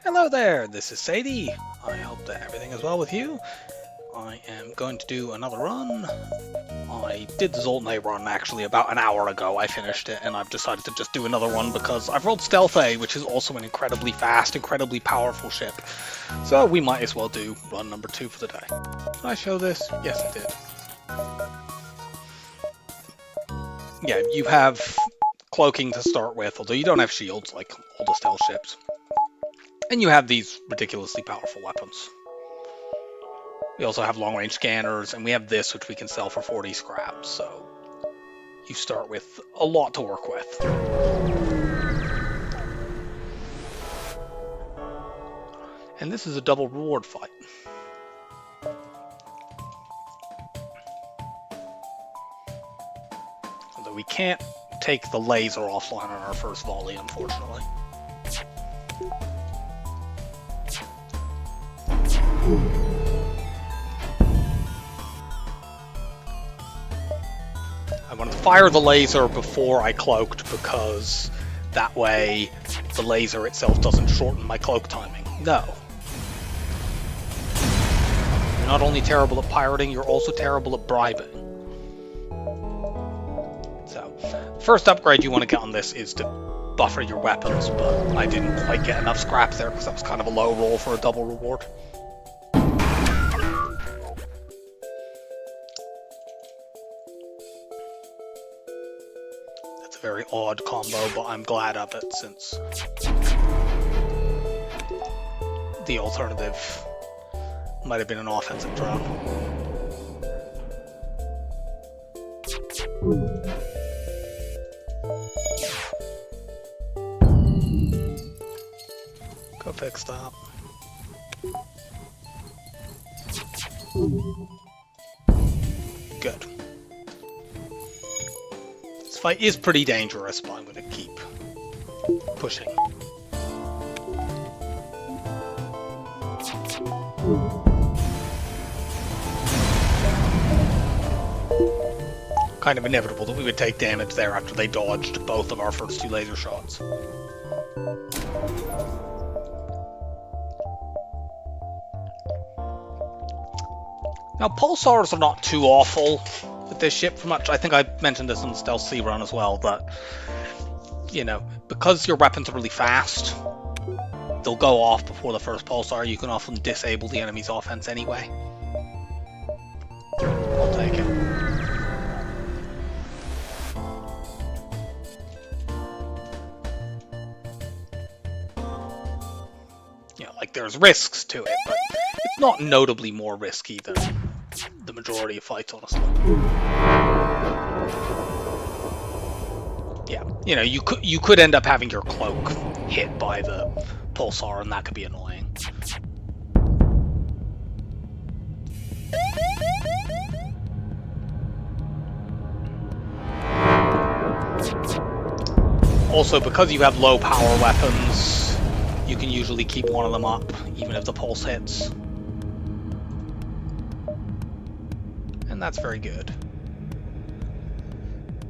Hello there, this is Sadie. I hope that everything is well with you. I am going to do another run. I did the Zoltan A run actually about an hour ago. I finished it, and I've decided to just do another one because I've rolled Stealth A, which is also an incredibly fast, incredibly powerful ship. So we might as well do run number 2 for the day. Did I show this? Yes, I did. Yeah, you have cloaking to start with, although you don't have shields like all the stealth ships. And you have these ridiculously powerful weapons. We also have long-range scanners, and we have this, which we can sell for 40 scraps, so you start with a lot to work with. And this is a double reward fight. Although we can't take the laser offline on our first volley, unfortunately. I wanted to fire the laser before I cloaked because that way the laser itself doesn't shorten my cloak timing. No. You're not only terrible at pirating, you're also terrible at bribing. So, first upgrade you want to get on this is to buffer your weapons, but I didn't quite get enough scraps there because that was kind of a low roll for a double reward. Very odd combo, but I'm glad of it since the alternative might have been an offensive drone. Go fix that. Good. This fight is pretty dangerous, but I'm going to keep pushing. Kind of inevitable that we would take damage there after they dodged both of our first 2 laser shots. Now, pulsars are not too awful with this ship for much. I think I mentioned this on the Stealth C run as well, that, you know, because your weapons are really fast, they'll go off before the first pulsar. You can often disable the enemy's offense anyway. I'll take it. Yeah, like there's risks to it, but it's not notably more risky than the majority of fights, honestly. Yeah, you know, you could end up having your cloak hit by the pulsar, and that could be annoying. Also, because you have low power weapons, you can usually keep one of them up, even if the pulse hits. And that's very good.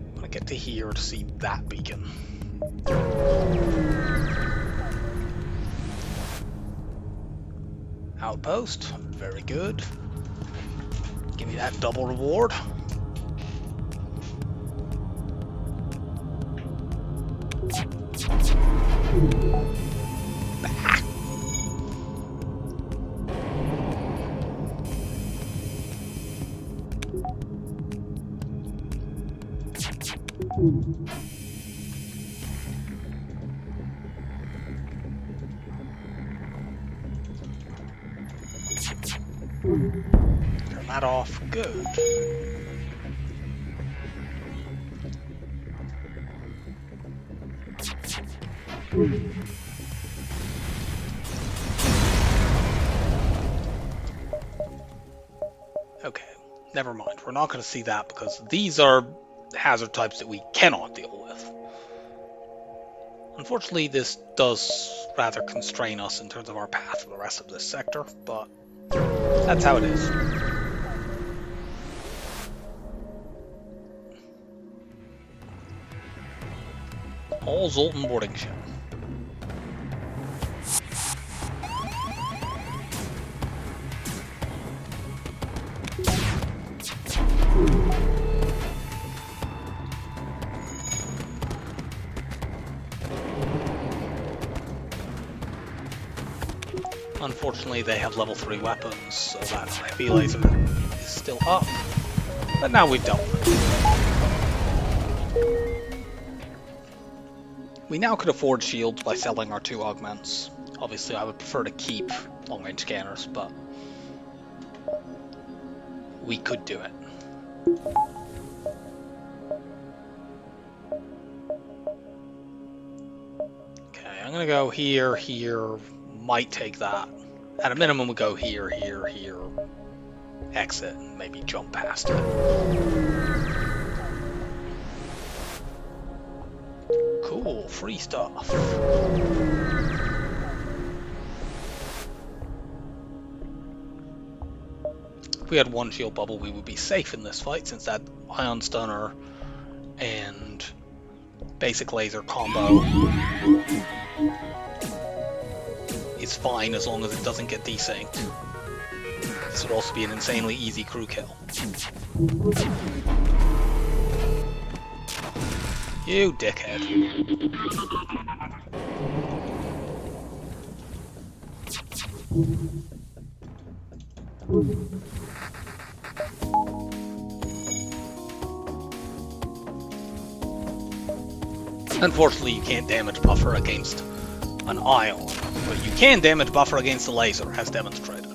I want to get to here to see that beacon. Outpost, very good. Give me that double reward. Turn that off. Good. Okay, never mind. We're not going to see that because these are hazard types that we cannot deal with. Unfortunately, this does rather constrain us in terms of our path for the rest of this sector, but that's how it is. All Zoltan boarding ship. Unfortunately, they have level 3 weapons, so that heavy laser is still up. But now we've dealt with it. We now could afford shields by selling our 2 augments. Obviously, I would prefer to keep long-range scanners, but we could do it. Okay, I'm gonna go here, here, might take that. At a minimum, we go here, here, here, exit, and maybe jump past it. Cool, free stuff. If we had 1 shield bubble, we would be safe in this fight, since that ion stunner and basic laser combo is fine as long as it doesn't get desynced. This would also be an insanely easy crew kill. You dickhead. Unfortunately, you can't damage buffer against an ion, but you can damage buffer against a laser, as demonstrated.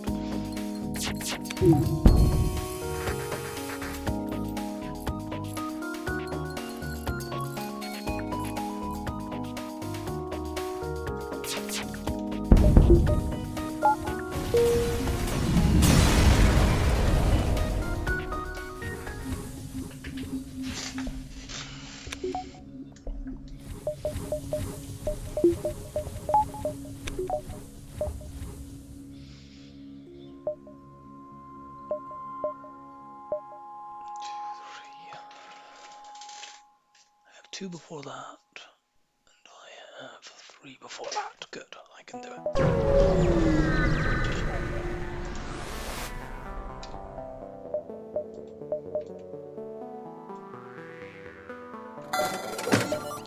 Two before that, and I have 3 before that. Good, I can do it.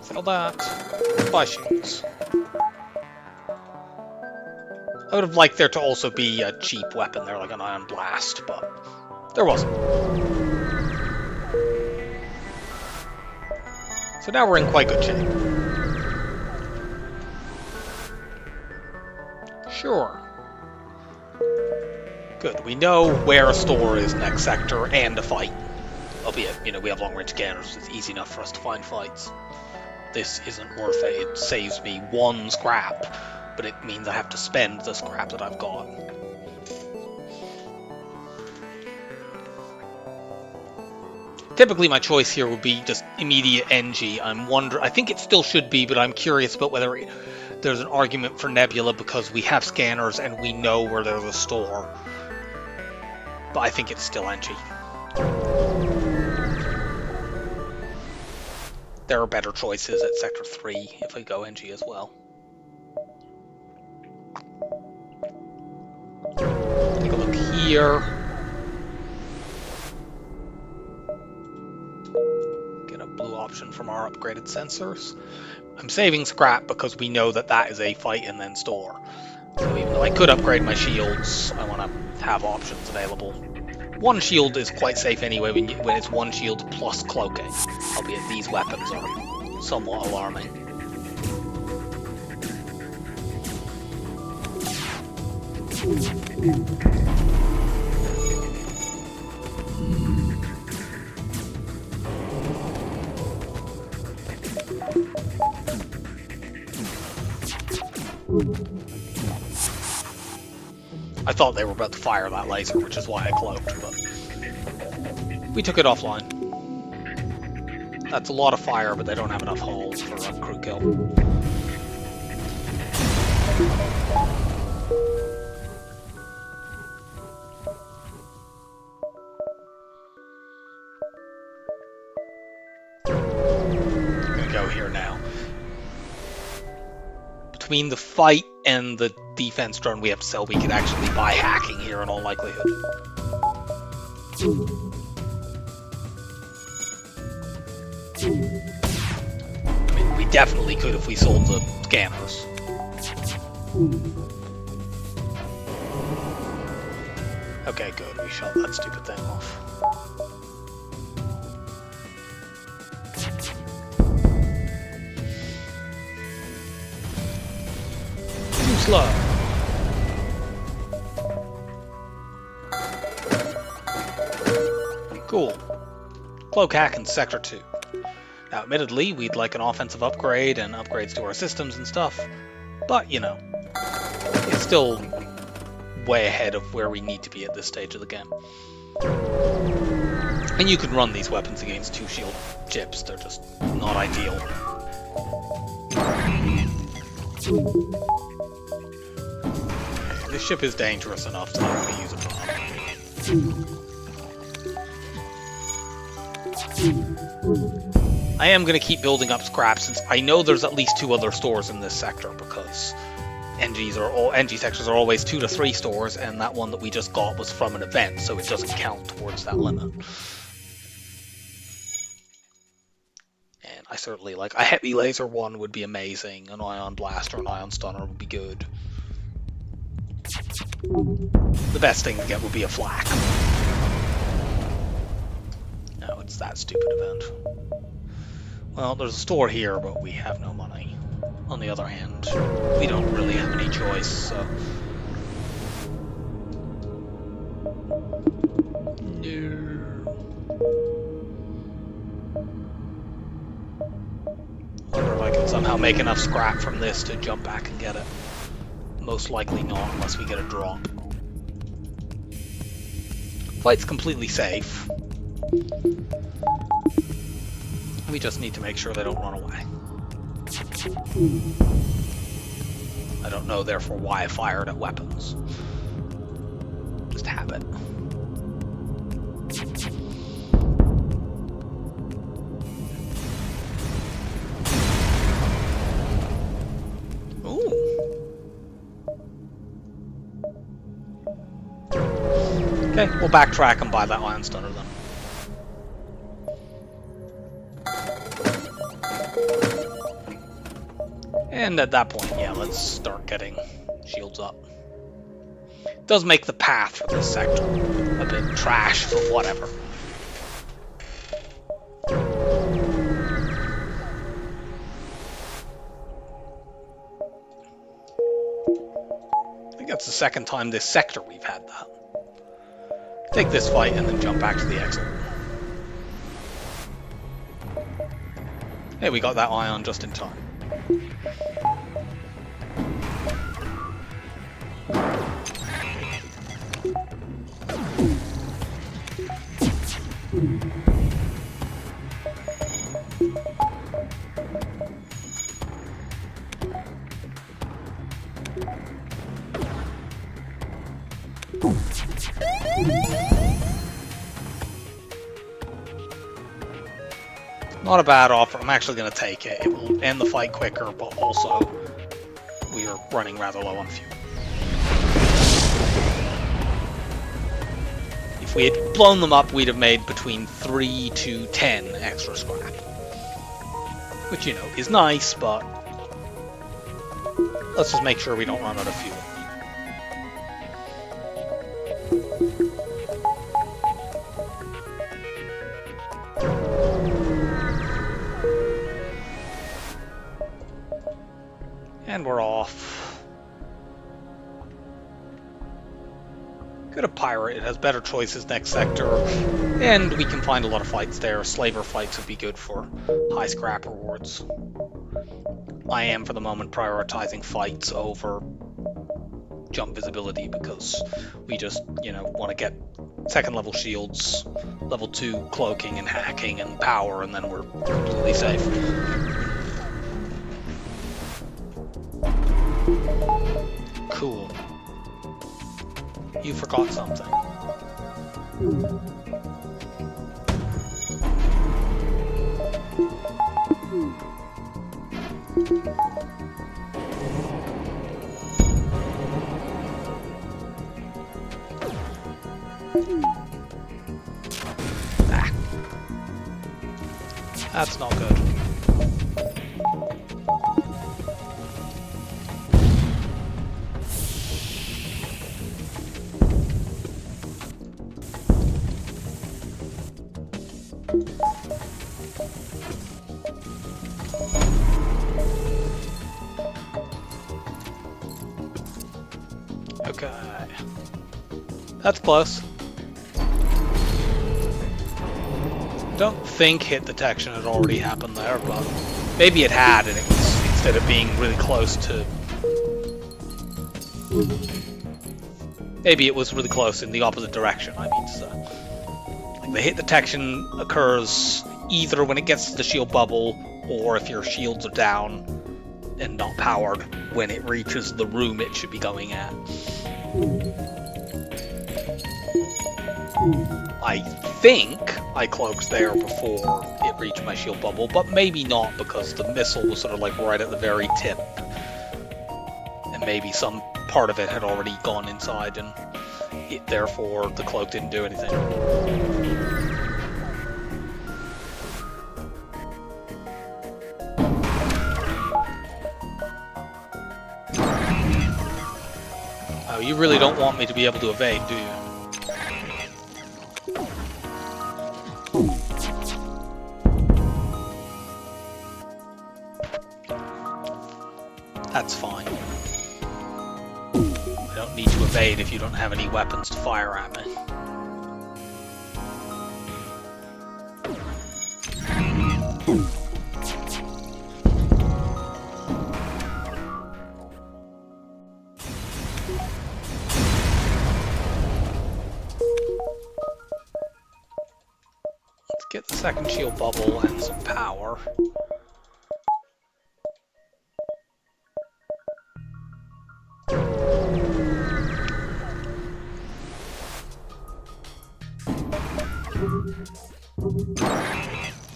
Sell that. Buy shields. I would have liked there to also be a cheap weapon there, like an ion blast, but there wasn't. So now we're in quite good shape. Sure. Good, we know where a store is next sector and a fight. Albeit, you know, we have long-range scanners, it's easy enough for us to find fights. This isn't worth it. It saves me 1 scrap, but it means I have to spend the scrap that I've got. Typically, my choice here would be just immediate NG. I think it still should be, but I'm curious about whether there's an argument for Nebula because we have scanners and we know where there's a store. But I think it's still NG. There are better choices at Sector 3 if I go NG as well. Take a look here. Blue option from our upgraded sensors. I'm saving scrap because we know that that is a fight and then store. So even though I could upgrade my shields, I want to have options available. 1 shield is quite safe anyway when it's 1 shield plus cloaking, albeit these weapons are somewhat alarming. I thought they were about to fire that laser, which is why I cloaked, but we took it offline. That's a lot of fire, but they don't have enough holes for a crew kill. I'm gonna go here now. Between the fight and the defense drone we have to sell, we could actually buy hacking here in all likelihood. I mean, we definitely could if we sold the scanners. Okay, good. We shut that stupid thing off. Too slow. Cool. Cloak hack in Sector 2. Now, admittedly, we'd like an offensive upgrade and upgrades to our systems and stuff, but, you know, it's still way ahead of where we need to be at this stage of the game. And you can run these weapons against 2 shield chips, they're just not ideal. This ship is dangerous enough to not really use a bomb. I am going to keep building up scrap since I know there's at least 2 other stores in this sector, because NG sectors are always 2 to 3 stores, and that one that we just got was from an event, so it doesn't count towards that limit. And I certainly like a heavy laser one would be amazing, an ion blaster, an ion stunner would be good. The best thing to get would be a flak. No, it's that stupid event. Well, there's a store here, but we have no money. On the other hand, we don't really have any choice, so... No. I wonder if I can somehow make enough scrap from this to jump back and get it. Most likely not, unless we get a drop. Flight's completely safe. We just need to make sure they don't run away. I don't know, therefore, why I fired at weapons. Just habit. Ooh. Okay, we'll backtrack and buy that ion stunner then. And at that point, yeah, let's start getting shields up. It does make the path for this sector a bit trash, but whatever. I think that's the second time this sector we've had that. Take this fight and then jump back to the exit. Hey, we got that ion just in time. Not a bad offer. I'm actually going to take it. It will end the fight quicker, but also we are running rather low on fuel. If we had blown them up, we'd have made between 3 to 10 extra scrap. Which, you know, is nice, but let's just make sure we don't run out of fuel. And we're off. Go to Pirate, it has better choices next sector, and we can find a lot of fights there. Slaver fights would be good for high scrap rewards. I am, for the moment, prioritizing fights over jump visibility because we just, you know, want to get second level shields, level 2 cloaking and hacking and power, and then we're completely safe. Cool. You forgot something. Ah. That's not good. Okay. That's close. Don't think hit detection had already happened there, but maybe it had, and it was, instead of being really close to... Maybe it was really close in the opposite direction, I mean to say. Like, the hit detection occurs either when it gets to the shield bubble, or if your shields are down and not powered, when it reaches the room it should be going at. I think I cloaked there before it reached my shield bubble, but maybe not, because the missile was sort of like right at the very tip. And maybe some part of it had already gone inside, and therefore the cloak didn't do anything. Oh, you really don't want me to be able to evade, do you? That's fine. I don't need to evade if you don't have any weapons to fire at me. Let's get the second shield bubble and some power.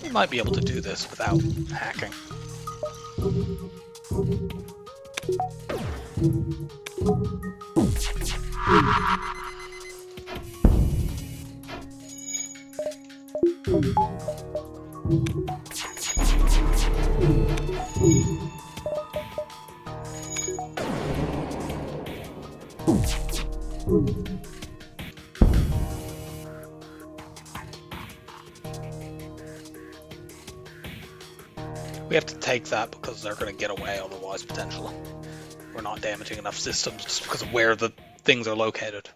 We might be able to do this without hacking. We have to take that because they're going to get away otherwise, potentially. We're not damaging enough systems just because of where the things are located.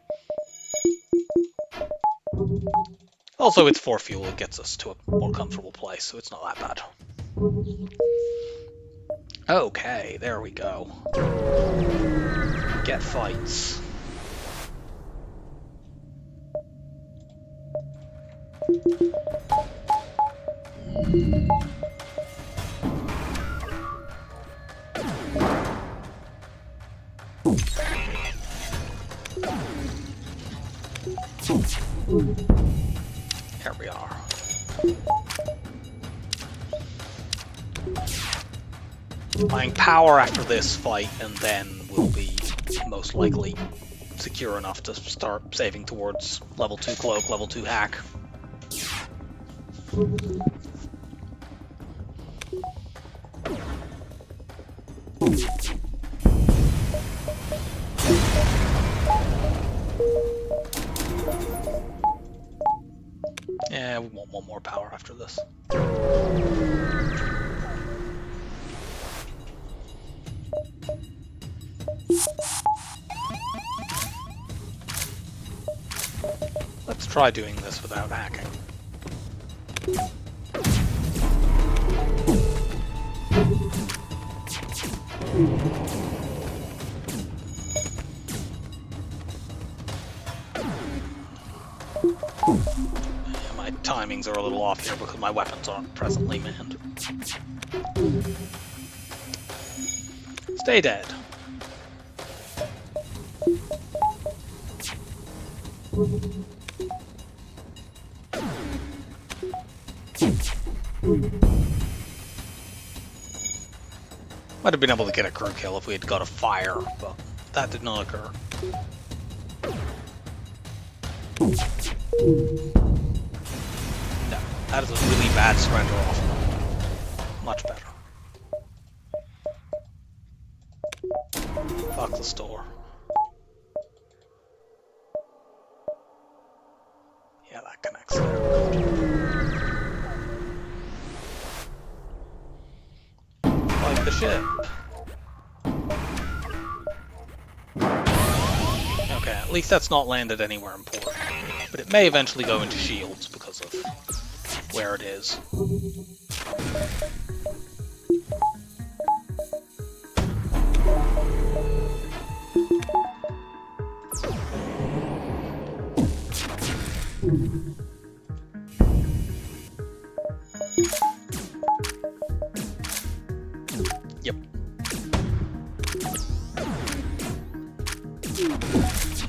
Also, it's 4 fuel, it gets us to a more comfortable place, so it's not that bad. Okay, there we go. Get fights. Here we are. Buying power after this fight, and then we'll be most likely secure enough to start saving towards level 2 cloak, level 2 hack. Yeah, we want one more power after this. Let's try doing this without hacking. Yeah, my timings are a little off here because my weapons aren't presently manned. Stay dead. Might have been able to get a crew kill if we had got a fire, but that did not occur. No, that is a really bad surrender off. Much better. Fuck the store. Yeah, that connects there. Good. ship. Okay, at least that's not landed anywhere important. But it may eventually go into shields because of where it is. Yep.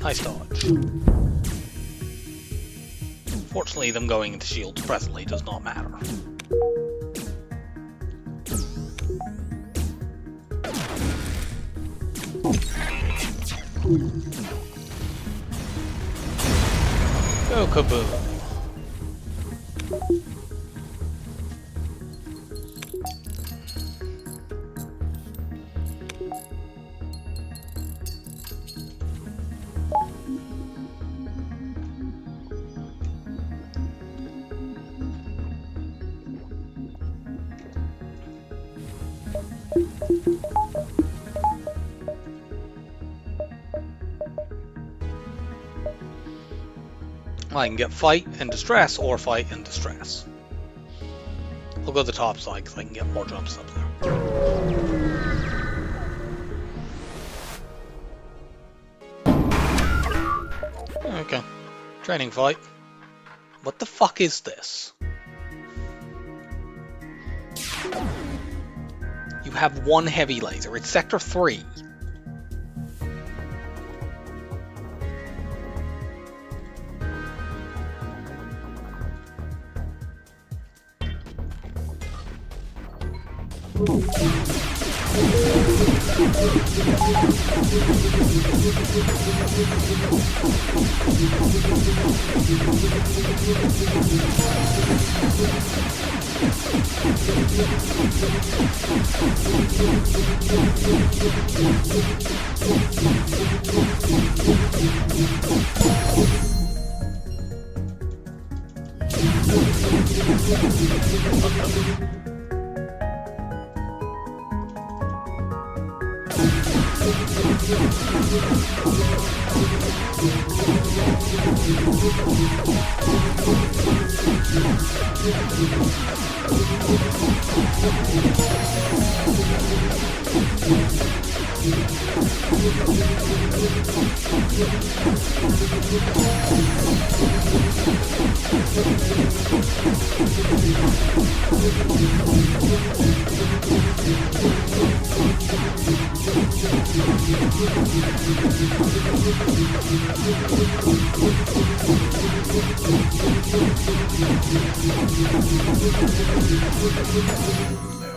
Nice dodge. Fortunately, them going into shields presently does not matter. Go kaboom! I can get fight and distress, or fight and distress. I'll go to the top side because I can get more jumps up there. Okay. Training fight. What the fuck is this? You have one heavy laser. It's Sector 3.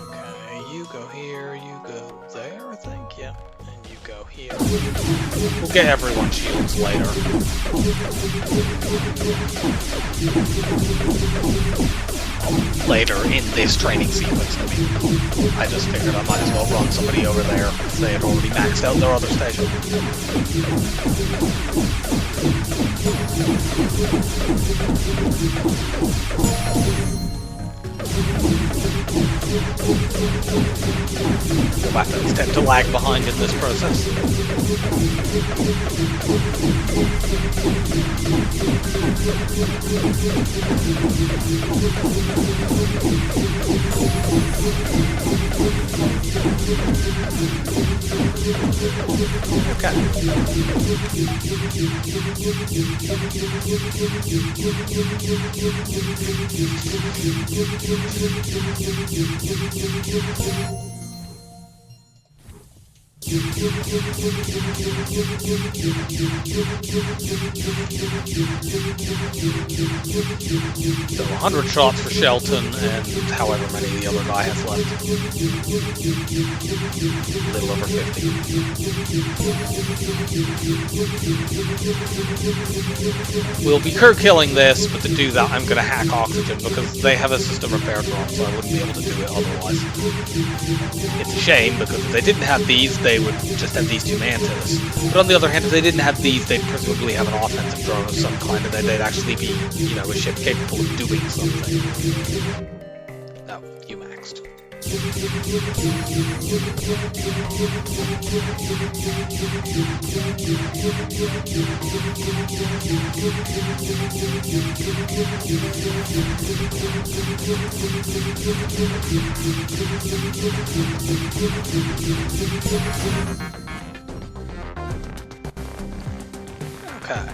Okay, you go here, you go there, I think, yeah, and you go here. We'll get everyone shields later. Later in this training sequence, I mean. I just figured I might as well run somebody over there if they had already maxed out their other station. Weapons tend to lag behind in this process. So 100 shots for Shelton and however many the other guy has left. A little over 50. We'll be Kerr killing this, but to do that I'm going to hack Oxygen because they have a system repair drop, so I wouldn't be able to do it otherwise. It's a shame because if they didn't have these, they would just have these two mantas. But on the other hand, if they didn't have these, they'd presumably have an offensive drone of some kind, and then they'd actually be, you know, a ship capable of doing something. Oh, you maxed. Okay.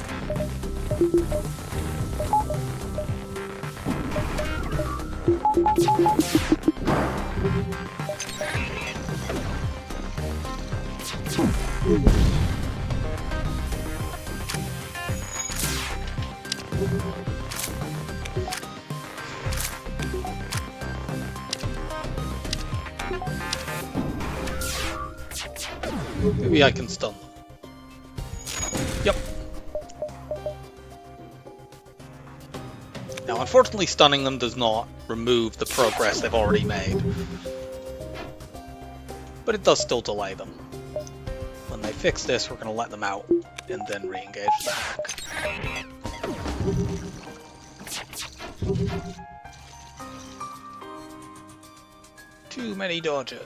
Maybe I can stun them. Yep. Now, unfortunately, stunning them does not remove the progress they've already made. But it does still delay them. When they fix this, we're going to let them out and then re-engage the hack. Too many dodges.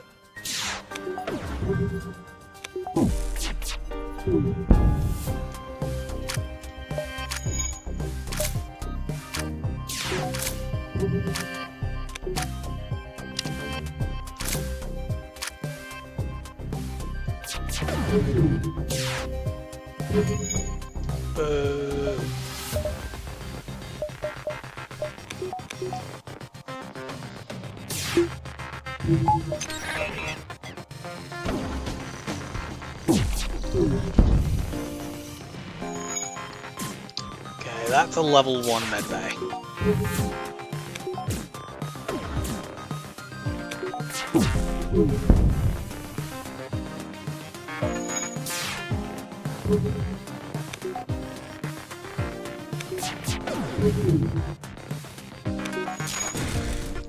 Okay, that's a level 1 medbay.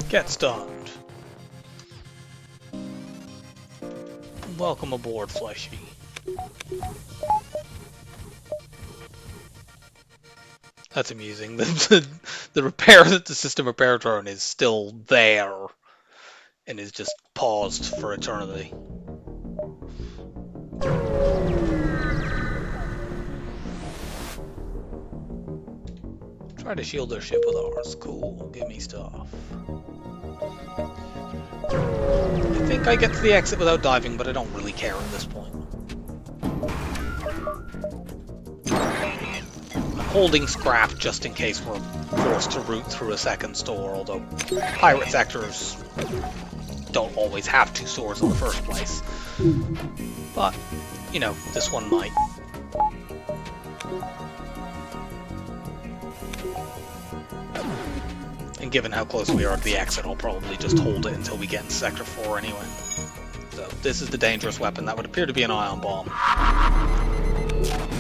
Get stunned. Welcome aboard, Fleshy. That's amusing. The repair, the system repair drone is still there and is just paused for eternity. Try to shield their ship with ours. Cool, give me stuff. I think I get to the exit without diving, but I don't really care at this point. I'm holding scrap just in case we're forced to route through a second store, although pirate sectors don't always have 2 stores in the first place. But, you know, this one might. And given how close we are to the exit, I'll probably just hold it until we get in Sector 4 anyway. So, this is the dangerous weapon. That would appear to be an ion bomb.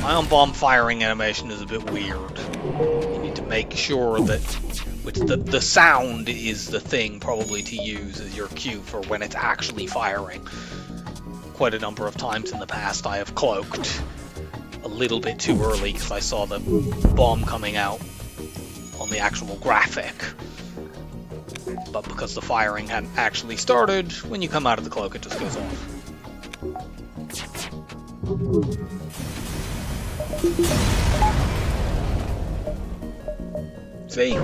Ion bomb firing animation is a bit weird. You need to make sure that the sound is the thing probably to use as your cue for when it's actually firing. Quite a number of times in the past I have cloaked a little bit too early because I saw the bomb coming out on the actual graphic. But because the firing hadn't actually started, when you come out of the cloak it just goes off. See?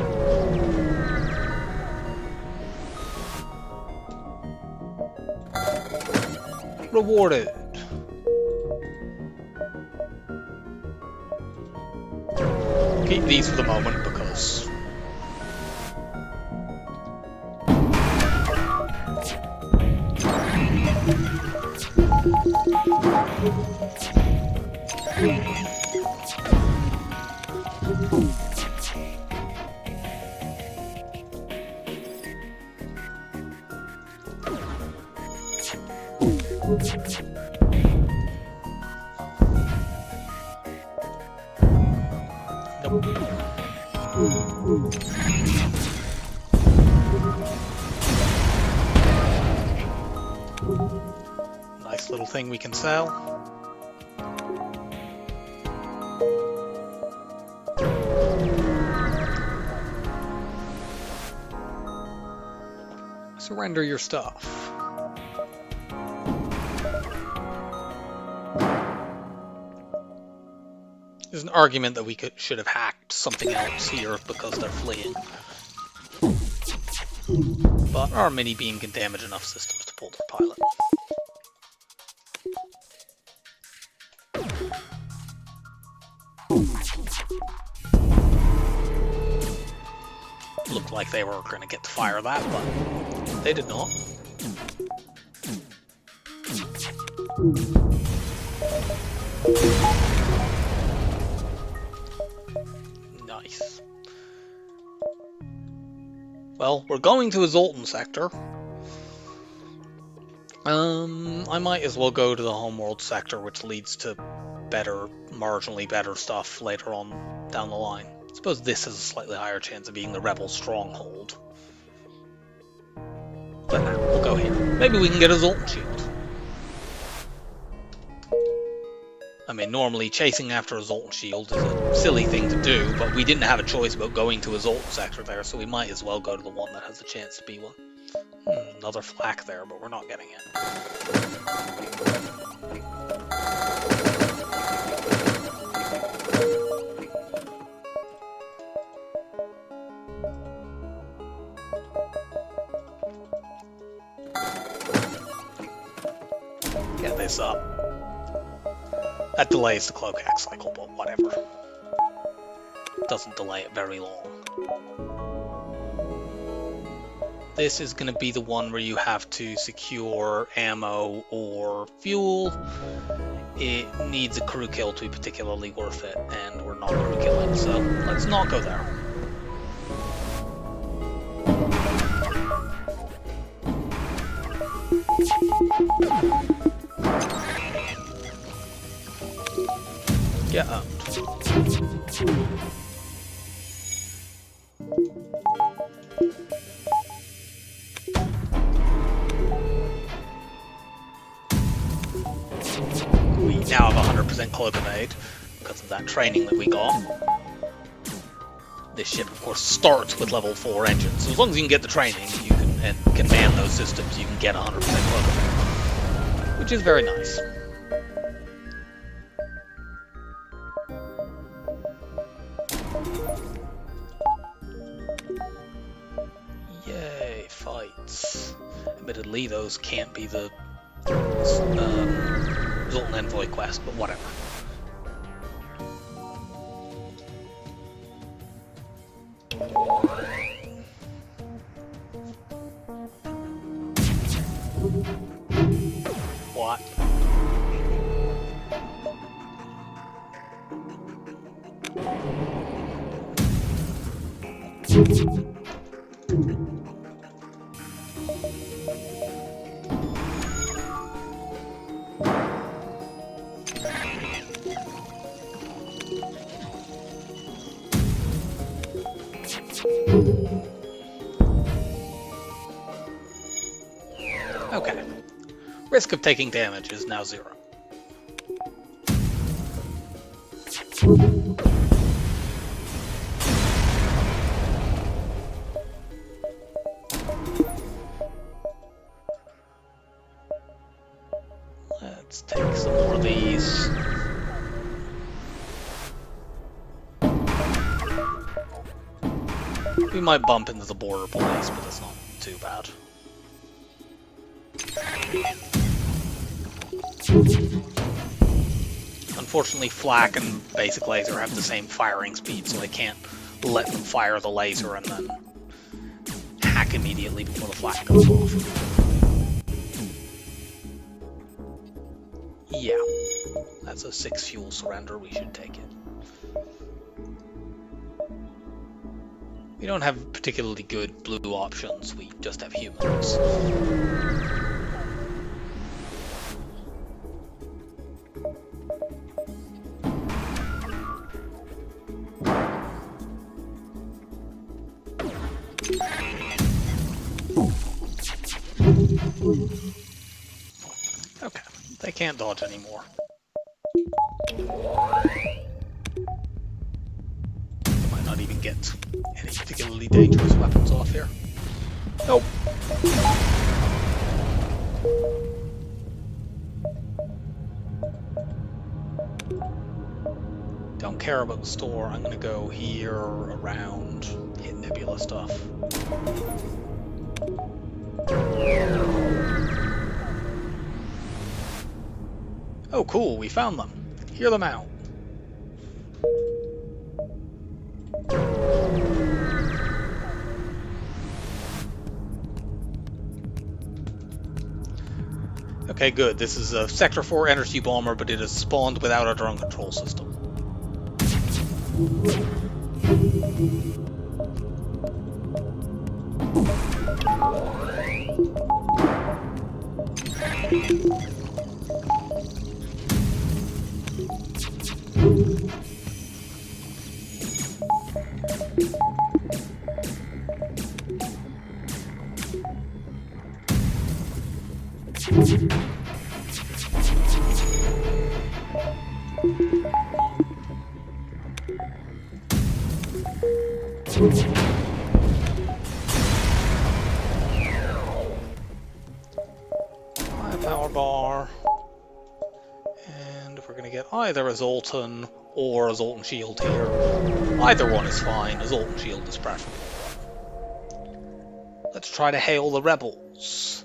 Rewarded. Keep these for the moment because nice little thing we can sell. Surrender your stuff. There's an argument that we should have hacked something else here because they're fleeing. But our mini-beam can damage enough systems to pull their pilot. Looked like they were going to get to fire that, but they did not. Nice. Well, we're going to a Zoltan sector. I might as well go to the homeworld sector, which leads to better, marginally better stuff later on down the line. I suppose this has a slightly higher chance of being the rebel stronghold. But nah, we'll go here. Maybe we can get a Zoltan shield. I mean, normally chasing after a Zoltan shield is a silly thing to do, but we didn't have a choice about going to a Zoltan sector there, so we might as well go to the one that has a chance to be one. Another flak there, but we're not getting it. Get this up. That delays the cloak hack cycle, but whatever. Doesn't delay it very long. This is going to be the one where you have to secure ammo or fuel. It needs a crew kill to be particularly worth it, and we're not crew killing, so let's not go there. Get up. We now have 100% cloak evade because of that training that we got. This ship, of course, starts with level 4 engines, so as long as you can get the training, you can and can man those systems, you can get 100% cloak evade, which is very nice. Yay, fights. Admittedly, those can't be the Zoltan Envoy quest, but whatever. What? Okay. Risk of taking damage is now 0. Let's take some more of these. We might bump into the border police, but that's not too bad. Unfortunately, flak and basic laser have the same firing speed, so I can't let them fire the laser and then hack immediately before the flak goes off. Yeah, that's a 6 fuel surrender, we should take it. We don't have particularly good blue options, we just have humans. Okay, they can't dodge anymore. Might not even get any particularly dangerous weapons off here. Nope. Don't care about the store. I'm gonna go here, around, hit nebula stuff. Oh, cool, we found them. Hear them out. Okay, good. This is a Sector 4 energy bomber, but it is spawned without a drone control system. Power bar, and we're going to get either a Zoltan or a Zoltan shield here. Either one is fine, a Zoltan shield is preferable. Let's try to hail the rebels.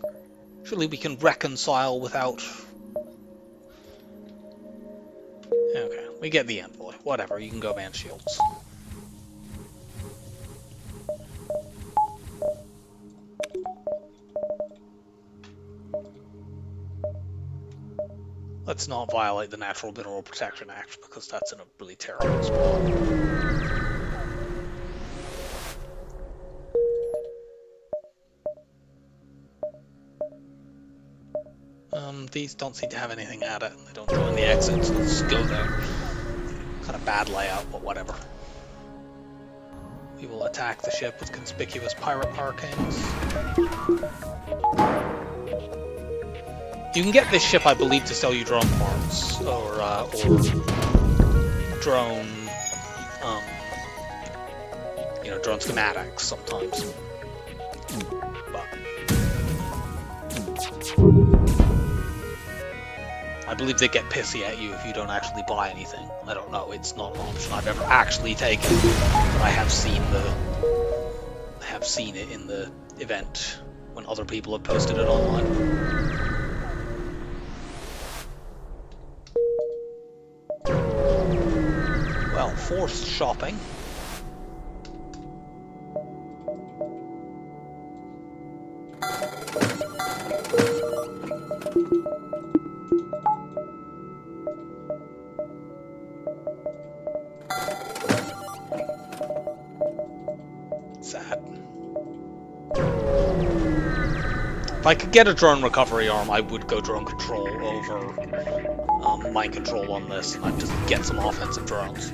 Surely we can reconcile without... Okay, we get the envoy. Whatever, you can go man shields. Let's not violate the Natural Mineral Protection Act, because that's in a really terrible spot. These don't seem to have anything at it. They don't join the exits. Let's go there. Kind of bad layout, but whatever. We will attack the ship with conspicuous pirate parkings. You can get this ship, I believe, to sell you drone parts, or drone, drone schematics sometimes. But I believe they get pissy at you if you don't actually buy anything. I don't know, it's not an option I've ever actually taken, but I have seen it in the event when other people have posted it online. Well, forced shopping. Sad. If I could get a drone recovery arm, I would go drone control over mind control on this, and I'd just get some offensive drones.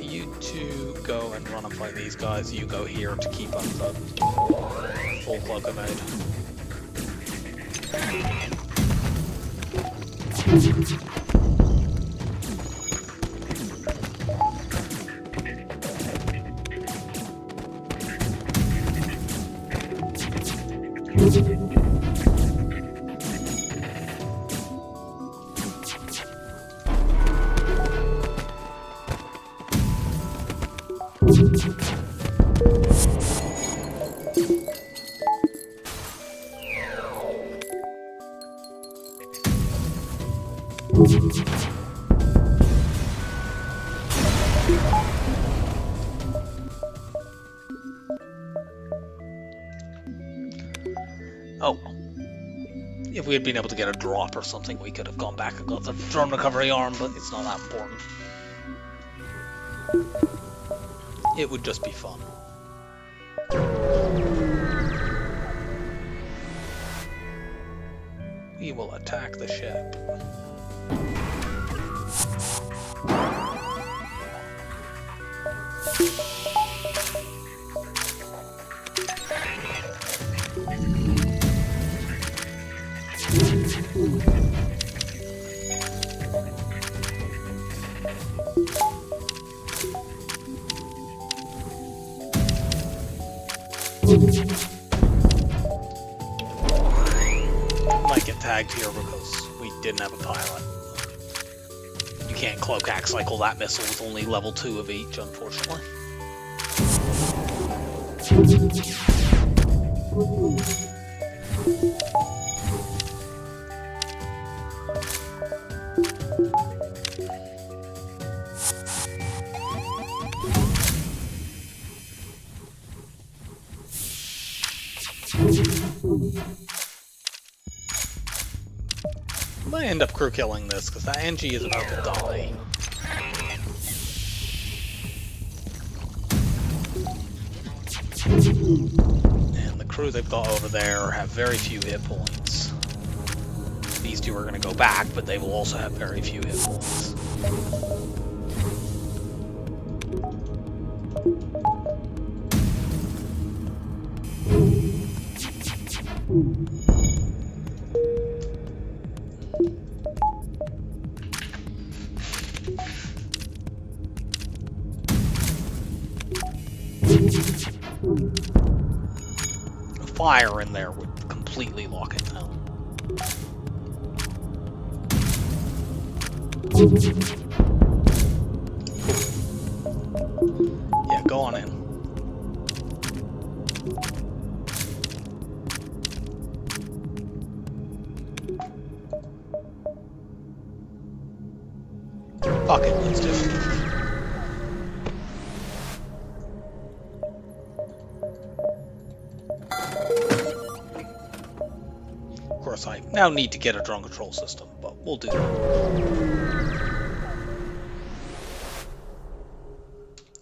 You two go and run and fight these guys. You go here to keep up the full cloak evade. Oh, if we had been able to get a drop or something, we could have gone back and got the drone recovery arm, but it's not that important. It would just be fun. We will attack the ship. get tagged here because we didn't have a pilot. You can't cloak axe cycle that missile with only level 2 of each, unfortunately. I might end up crew killing this because that NG is about to die. And the crew they've got over there have very few hit points. These two are going to go back, but they will also have very few hit points. A fire in there would completely lock it down. Cool. Yeah, go on in. Fuck it, let's do it. Of course, I now need to get a drone control system, but we'll do that.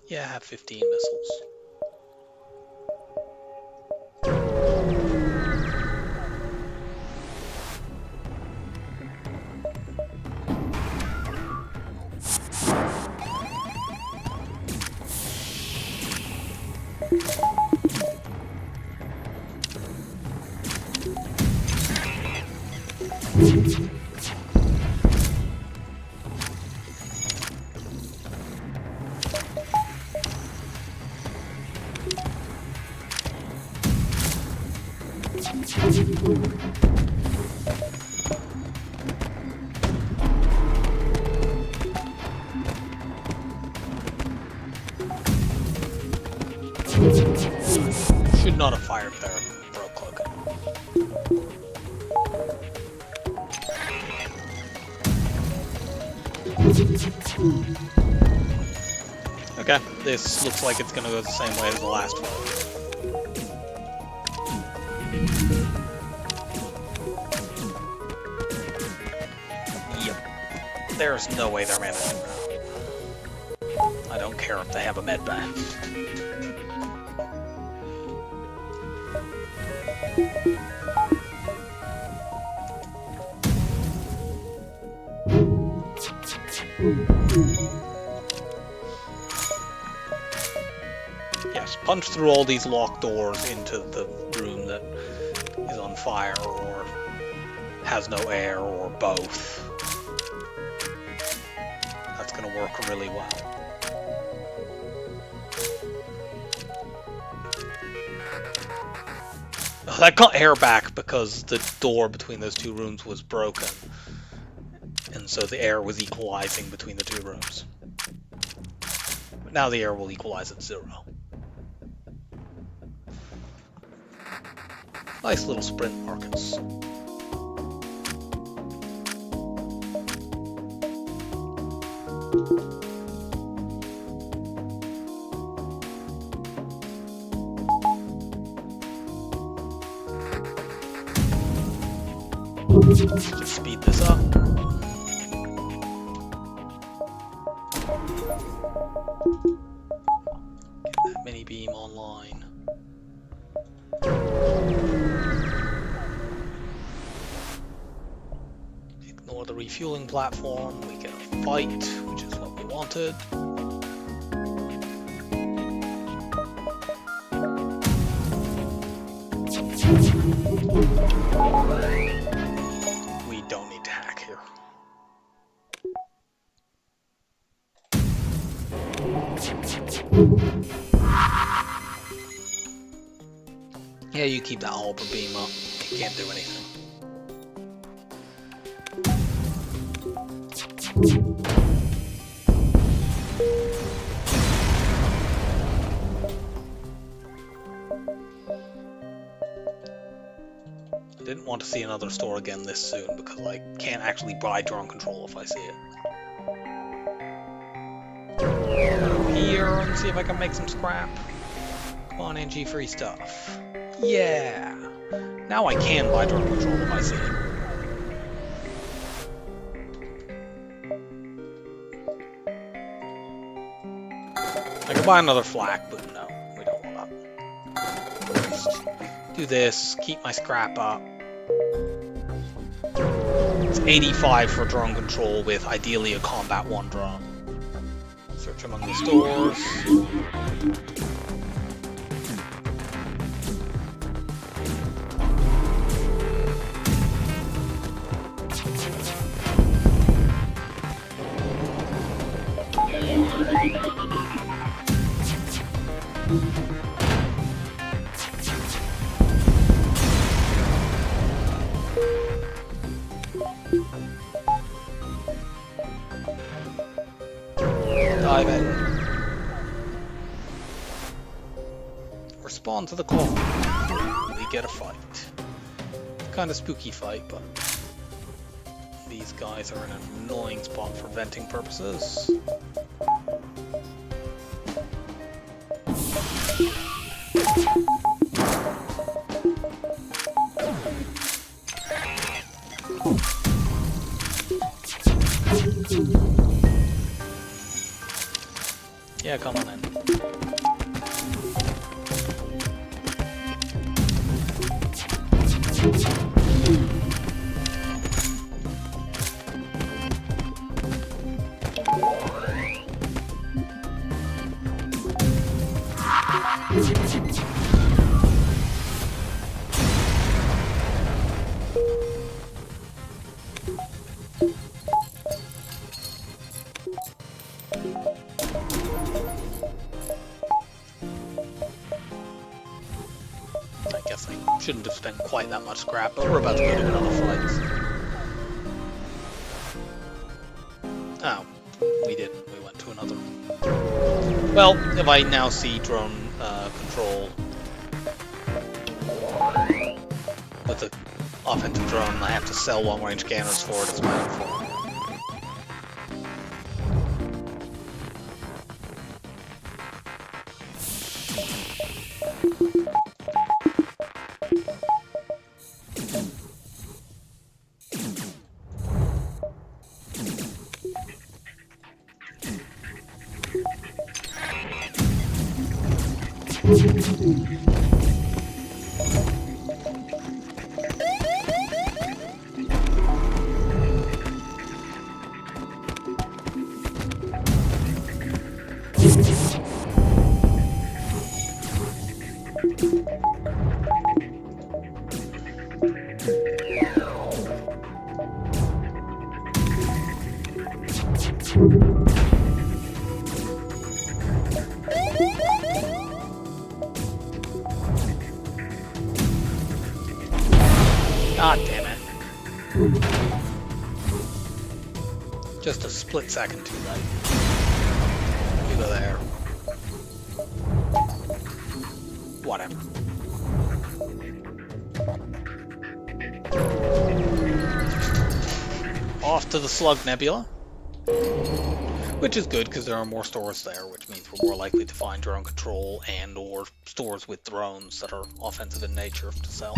Yeah, I have 15 missiles. Should not have fired there, broke cloak. Okay, this looks like it's gonna go the same way as the last one. Yep. There's no way they're managing that. I don't care if they have a med bay. Yes, punch through all these locked doors into the room that is on fire or has no air or both. That's going to work really well. That got air back because the door between those two rooms was broken. And so the air was equalizing between the two rooms. But now the air will equalize at 0. Nice little sprint markets. Just speed this up. Get that mini beam online. Ignore the refueling platform. We get a fight, which is what we wanted. We don't need to hack here. Yeah, you keep that Halber beam up. It can't do anything. want to see another store again this soon, because I can't actually buy drone control if I see it. Go here and see if I can make some scrap. Come on, NG free stuff. Yeah! Now I can buy drone control if I see it. I could buy another flak, but no, we don't want that. Just do this, keep my scrap up. It's 85 for drone control with ideally a combat 1 drone. Search among the stores. Dive in. Respond to the call. We get a fight. Kind of spooky fight, but these guys are in an annoying spot for venting purposes. Yeah, come on in. I guess I shouldn't have spent quite that much scrap, but we're about to go to another fight. Oh, we didn't. We went to another. Well, if I now see drone control with the offensive drone, I have to sell long-range scanners for it. It's my own fault. God damn it. Just a split second too late. You go there. Whatever. Off to the Slug Nebula. Which is good because there are more stores there, which means we're more likely to find drone control and or stores with drones that are offensive in nature to sell.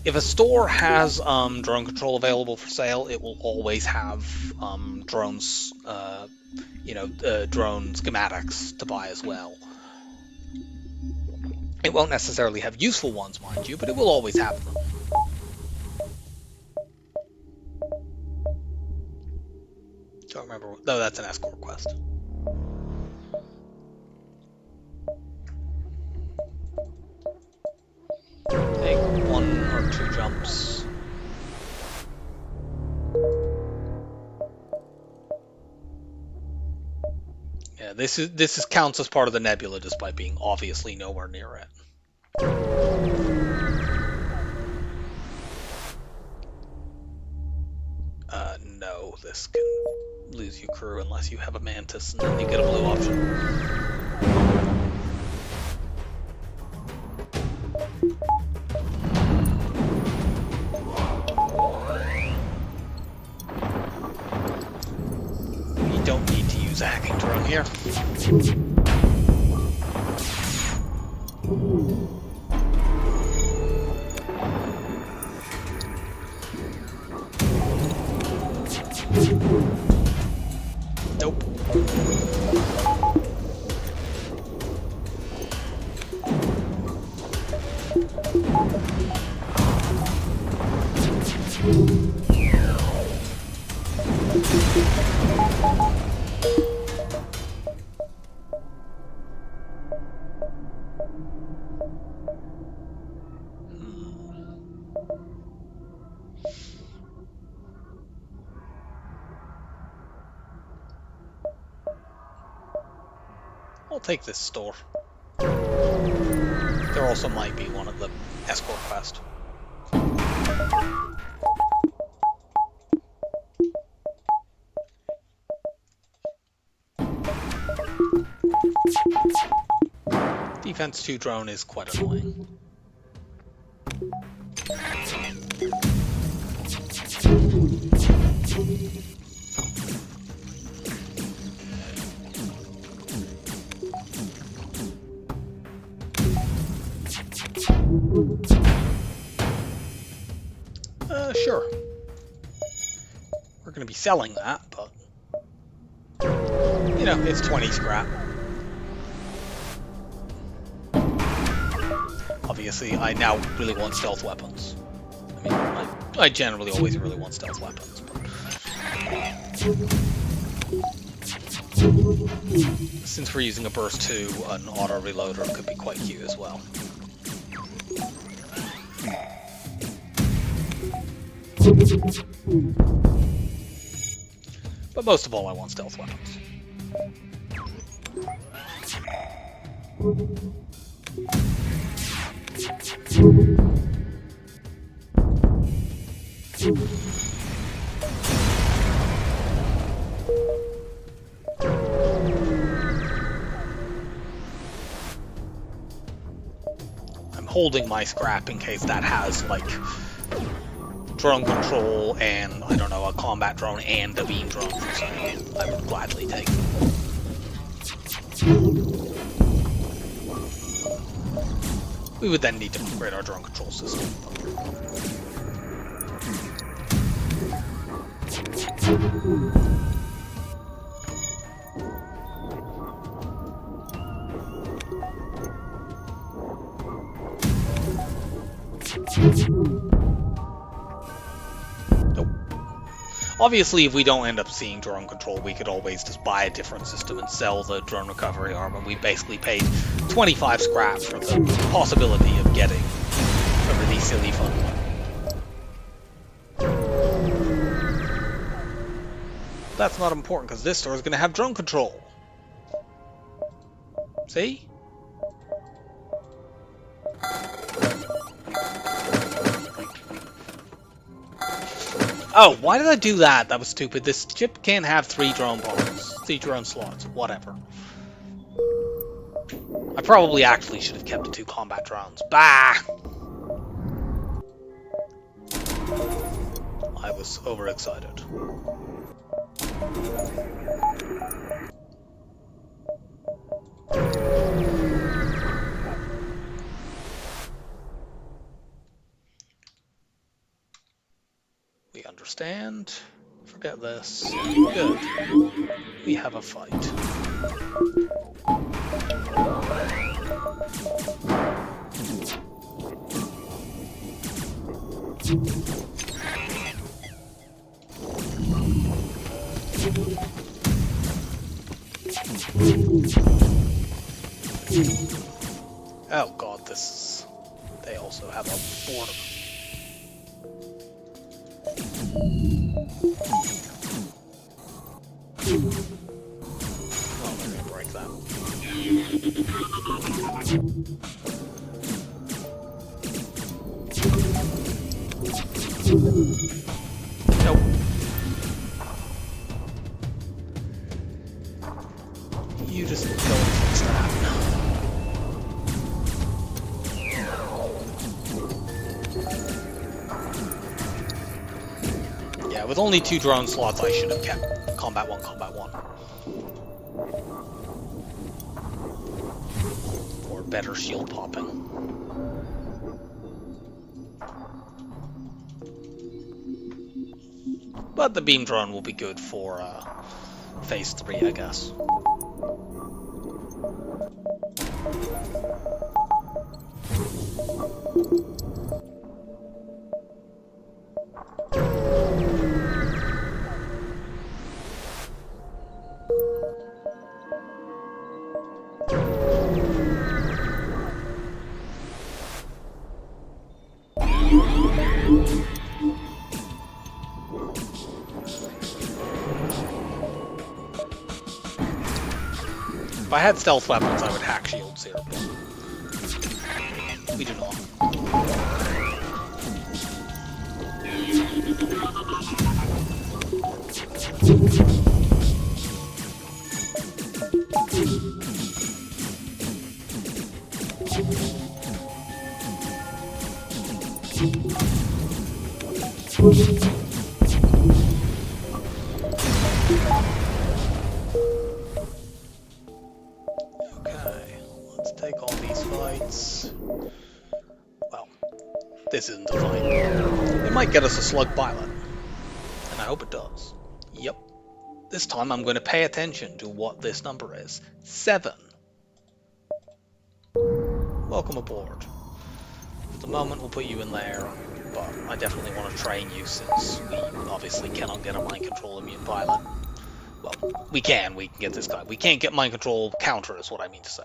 If a store has drone control available for sale, it will always have drones, drone schematics to buy as well. It won't necessarily have useful ones, mind you, but it will always have them. Don't remember. No, that's an escort quest. Take 1 or 2 jumps. Yeah, this counts as part of the nebula, despite being obviously nowhere near it. No, this can lose you crew unless you have a mantis, and then you get a blue option. here. Nope. I'll take this store. There also might be one at the escort quest. Defense 2 drone is quite annoying. Sure. We're going to be selling that, but, you know, it's 20 scrap. Obviously, I now really want stealth weapons. I mean, I generally always really want stealth weapons, but since we're using a burst 2, an auto reloader could be quite cute as well. But most of all, I want stealth weapons. I'm holding my scrap in case that has, like, drone control and, I don't know, a combat drone and a beam drone for something. I would gladly take them. We would then need to upgrade our drone control system. Nope. Obviously, if we don't end up seeing drone control, we could always just buy a different system and sell the drone recovery armor. We basically paid 25 scrap for the possibility of getting a really silly fun one. That's not important because this store is going to have drone control. See? Oh, why did I do that? That was stupid. This chip can't have 3 drone bombs. 3 drone slots. Whatever. I probably actually should have kept the 2 combat drones. Bah! I was overexcited. We understand. Forget this. Good. We have a fight. Oh god, this is... They also have a border. Oh, they're gonna break that. Nope. You just go and fix that. Yeah, with only 2 drone slots, I should have kept Combat 1, Combat 1. For better shield popping. But the beam drone will be good for phase 3, I guess. If I had stealth weapons, I would hack shields here, but we do not. Okay, let's take all these fights. Well, this isn't a fight. It might get us a slug pilot, and I hope it does. Yep. This time I'm going to pay attention to what this number is. 7. Welcome aboard. For the moment we'll put you in there, but I definitely want to train you since we obviously cannot get a mind control immune pilot. Well, we can get this guy. We can't get mind control counter is what I mean to say.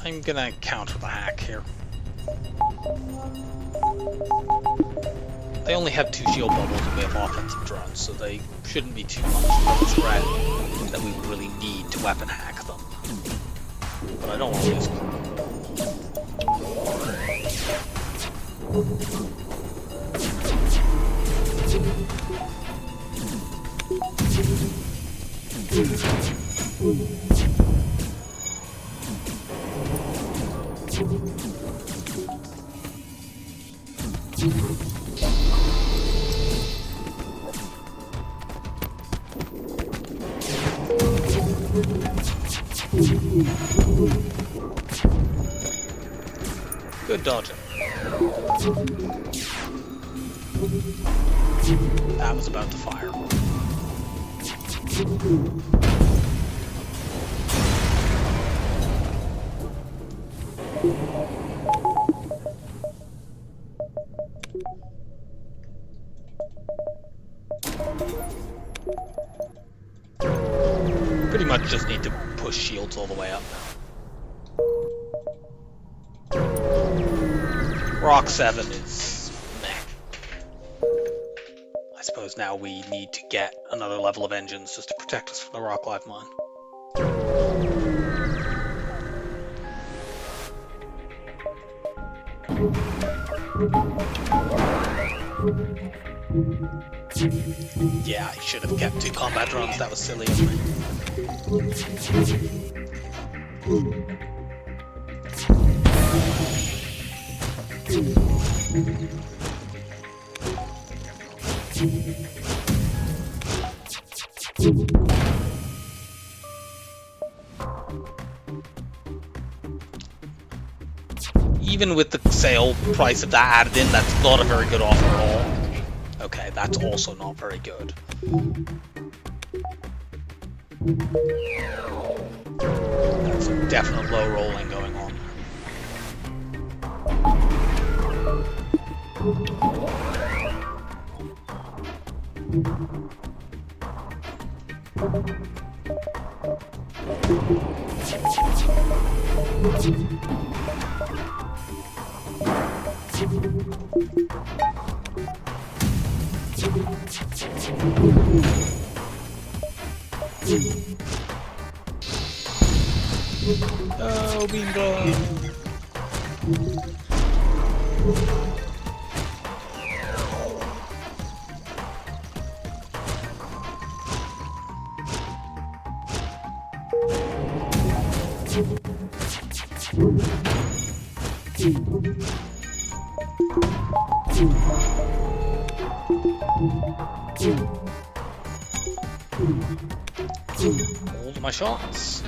I'm gonna counter the hack here. They only have 2 shield bubbles and we have offensive drones, so they shouldn't be too much of a threat that we would really need to weapon hack them. But I don't want to lose Good dodging. That was about to fire. Pretty much just need to push shields all the way up now. Rock 7 is meh. I suppose now we need to get another level of engines just to protect us from the rock live mine. Yeah, I should have kept 2 combat drones, that was silly of me. Even with the sale price of that added in, that's not a very good offer at all. Okay, that's also not very good. That's a definite low rolling going on. Oh, beam blow. Hold my shots.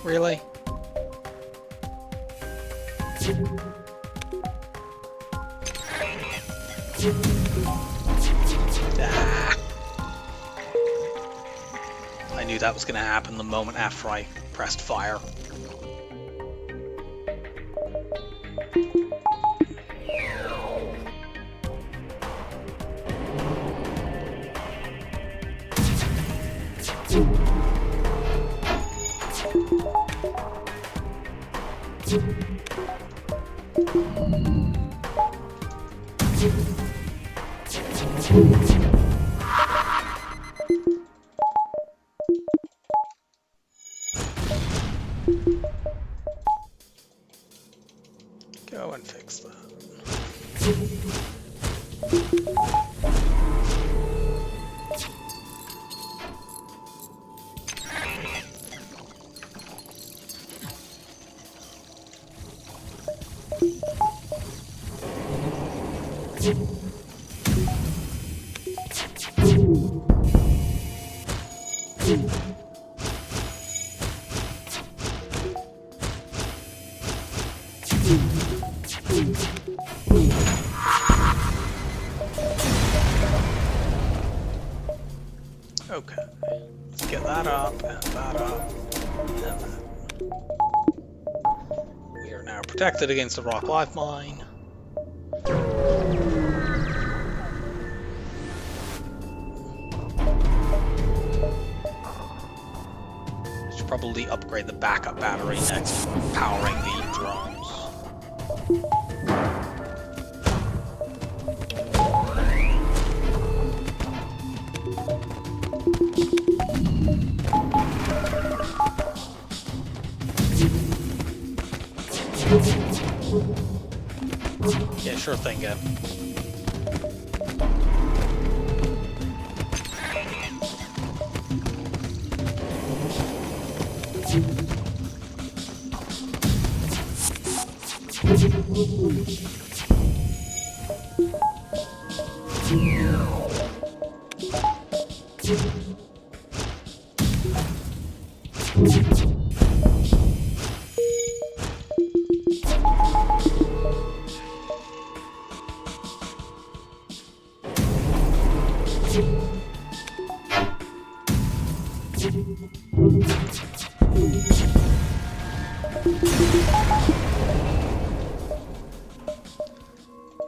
Really? Ah. I knew that was going to happen the moment after I pressed fire. Go and fix that. Okay, let's get that up and that up and that. We are now protected against the rock life mine. Should probably upgrade the backup battery next to powering the drones. Yeah, sure thing, Gab.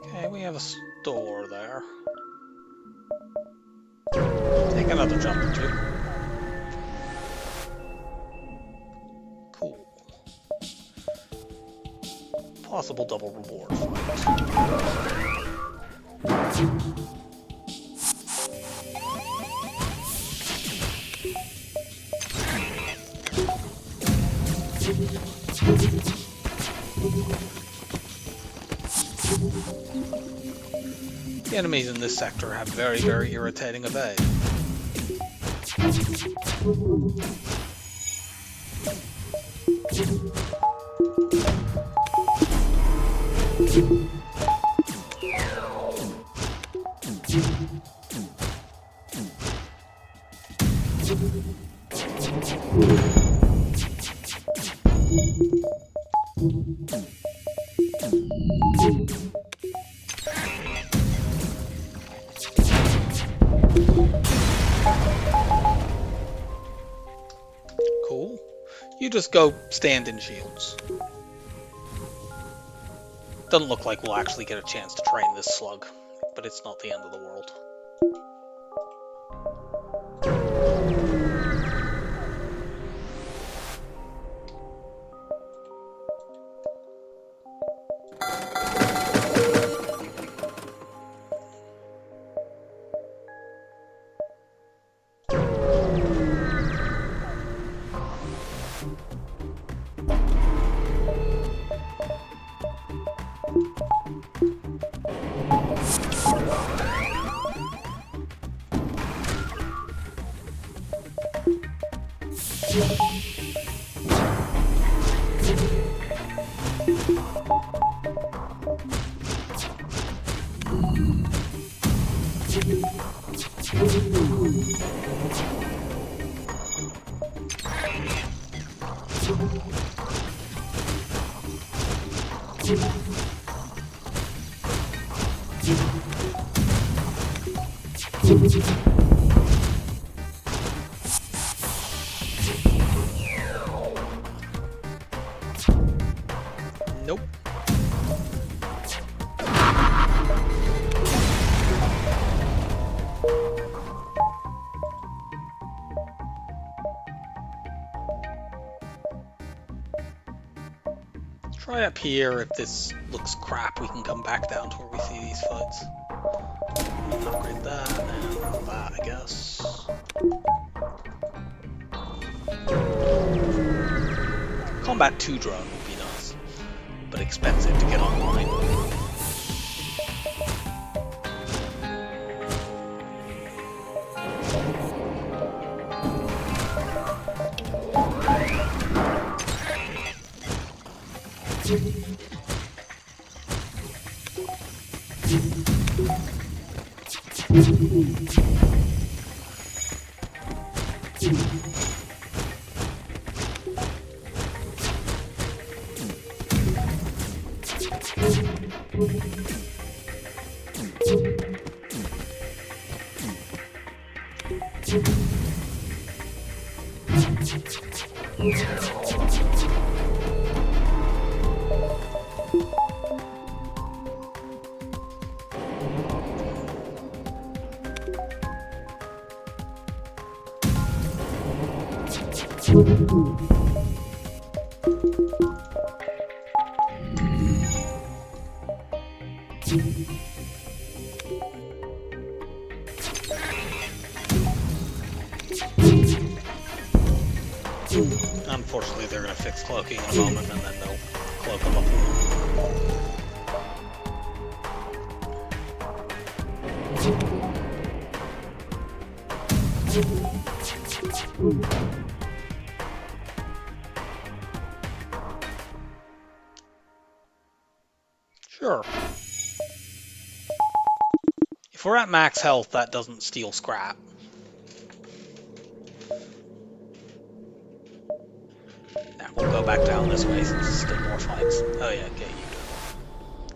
Okay, we have a store there. Take another jump or two. Cool. Possible double reward fight. The enemies in this sector have very, very irritating evade. Cool. You just go stand in shields. Doesn't look like we'll actually get a chance to train this slug, but it's not the end of the world. Nope. Try up here. If this looks crap, we can come back down to where we see these fights. Upgrade that and that, I guess. Combat 2 drone would be nice, but expensive to get online. Unfortunately, they're going to fix cloaking in a moment, and then they'll cloak them up. Sure. If we're at max health, that doesn't steal scrap. Now we'll go back down this way since there's still more fights. Oh yeah, okay, you do.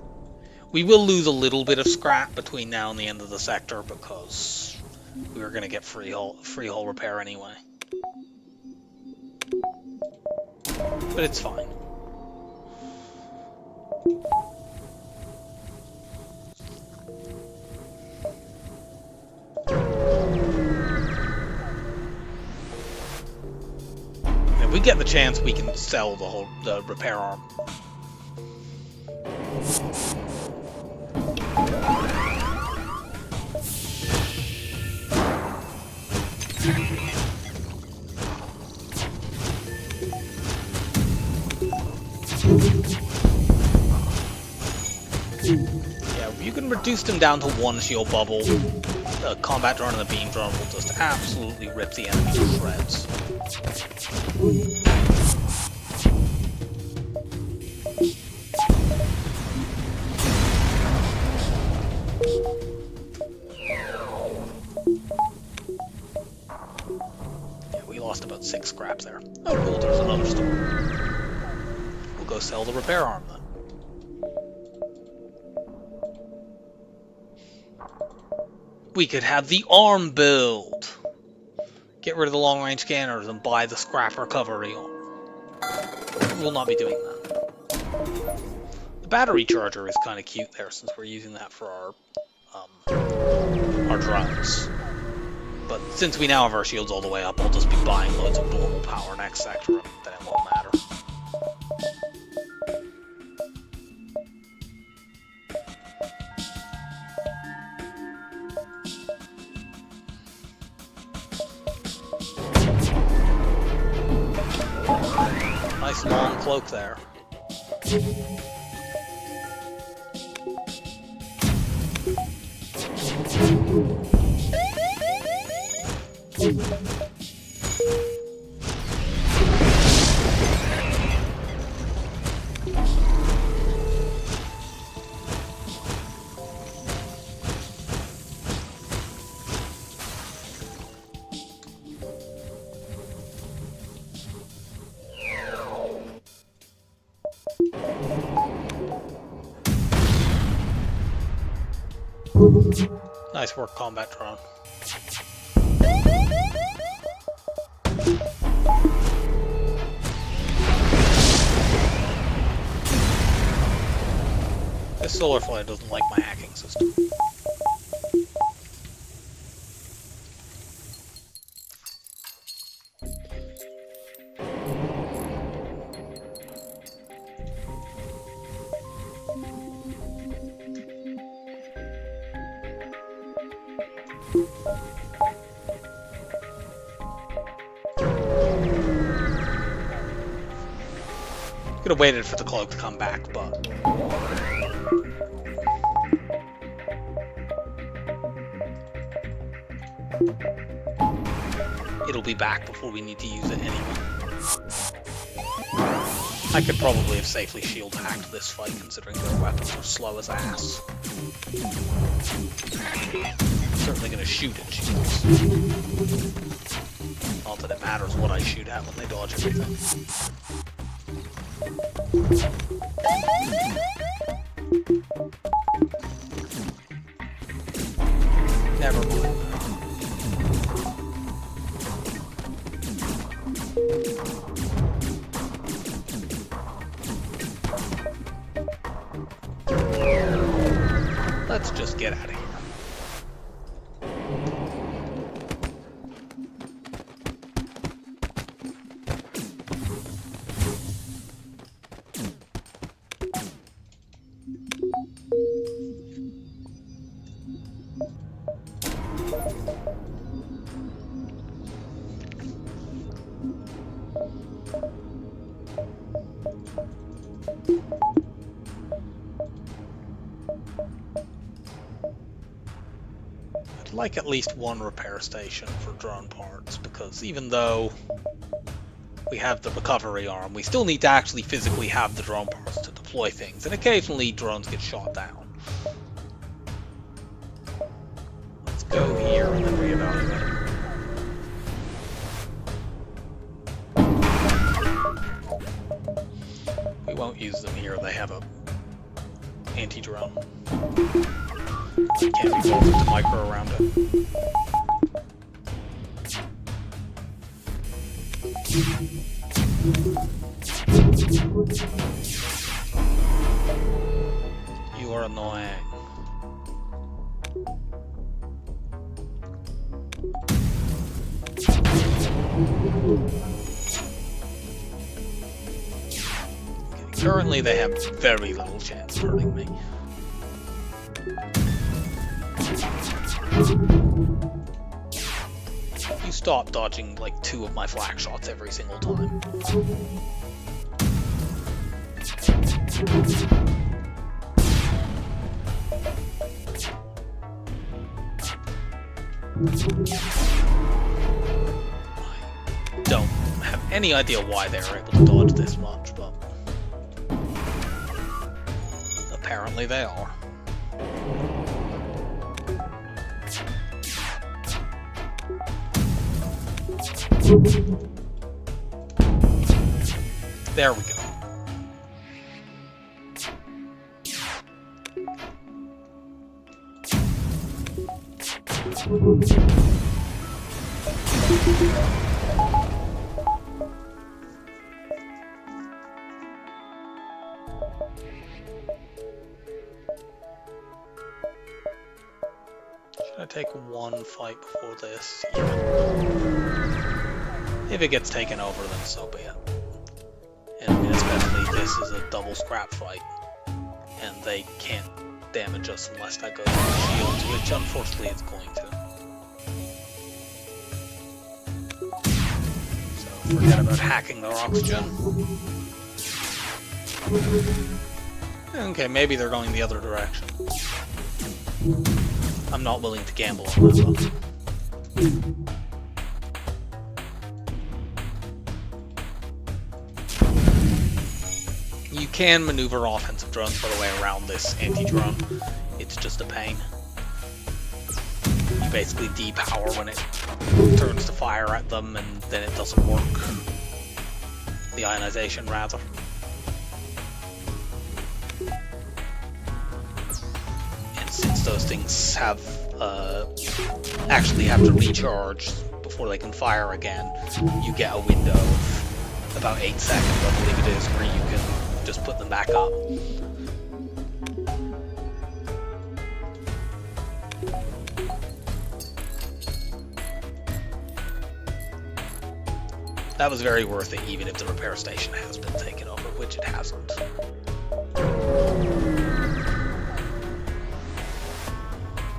We will lose a little bit of scrap between now and the end of the sector because we were going to get free hull repair anyway. But it's fine. If we get the chance, we can sell the repair arm. Yeah, you can reduce reduced him down to 1 shield bubble. The combat drone and the beam drone will just absolutely rip the enemy to shreds. Yeah, we lost about 6 scraps there. Oh cool, there's another store. We'll go sell the repair arm then. We could have the arm build. Get rid of the long-range scanners and buy the scrap recovery arm. We'll not be doing that. The battery charger is kind of cute there, since we're using that for our drones. But since we now have our shields all the way up, I'll just be buying loads of normal power next sector, and then it won't matter. Nice long cloak there. Nice work, combat drone. This solar flare doesn't like my hacking system. Could have waited for the cloak to come back, but it'll be back before we need to use it anyway. I could probably have safely shield hacked this fight, considering their weapons are slow as ass. Certainly gonna shoot at shields. Not that it matters what I shoot at when they dodge everything. Never mind. Let's just get out of here. I'd like at least one repair station for drone parts, because even though we have the recovery arm, we still need to actually physically have the drone parts to deploy things, and occasionally drones get shot down. Let's go here and then reevaluate. We won't use them here, they have a anti-drone. Can't be bothered to micro around it. You are annoying. Okay, currently they have very little chance of hurting me. You stop dodging like 2 of my flak shots every single time. I don't have any idea why they were able to dodge this much, but apparently they are. There we go. Should I take one fight before this? Yeah. If it gets taken over, then so be it. And I mean, especially this is a double scrap fight, and they can't damage us unless that goes to the shields, which unfortunately it's going to. So forget about hacking their oxygen. Okay, maybe they're going the other direction. I'm not willing to gamble on that though. You can maneuver offensive drones, by the way, around this anti-drone. It's just a pain. You basically depower when it turns to fire at them, and then it doesn't work. The ionization, rather. And since those things have actually have to recharge before they can fire again, you get a window of about 8 seconds, I believe it is, where you can just put them back up. That was very worth it, even if the repair station has been taken over, which it hasn't.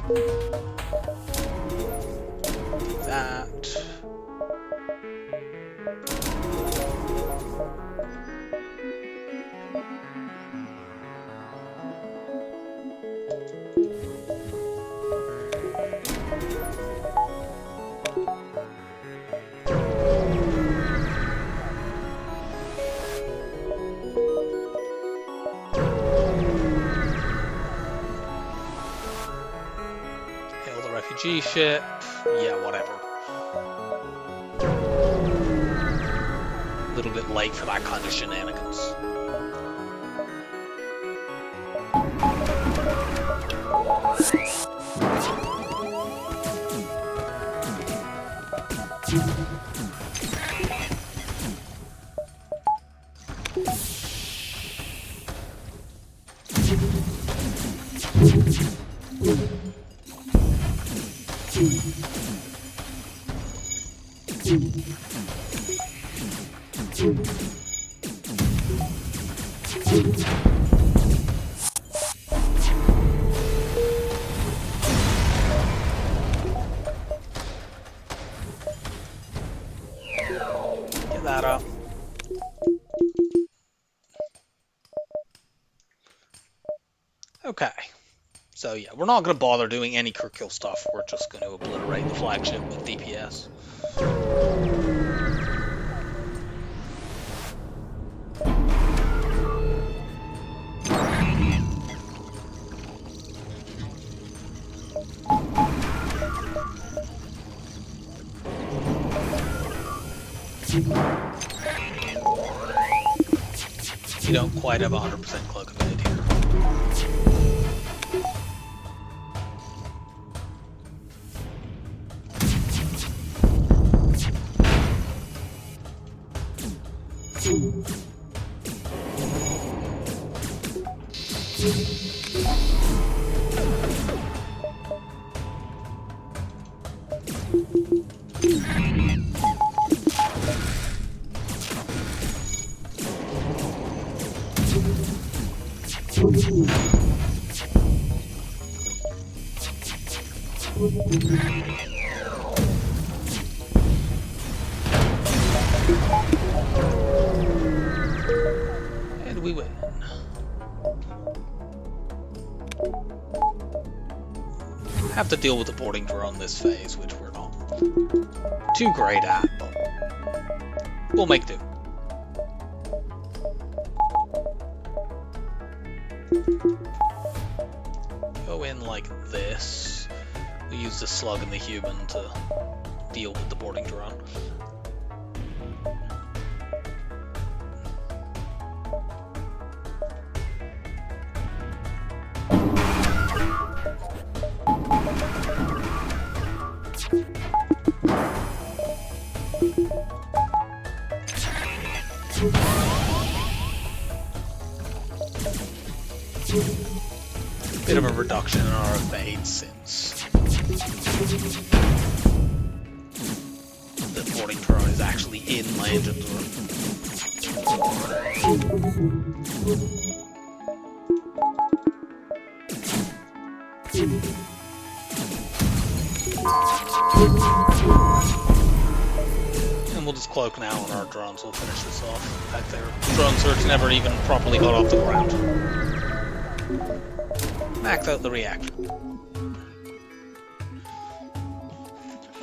Do that. Refugee ship, yeah, whatever. A little bit late for that kind of shenanigans. Get that up. Okay. So yeah, we're not going to bother doing any crew kill stuff. We're just going to obliterate the flagship with DPS. You don't quite have 100% cloak ability here. And we win. have to deal with the boarding drone this phase, which we're not too great at, but we'll make do. Go in like this. We use the slug and the human to deal with the boarding drone. Bit of a reduction in our evade since the boarding drone is actually in my engine room. And we'll just cloak now on our drones, we'll finish this off. In fact, their drone search never even properly got off the ground. Max out the reactor.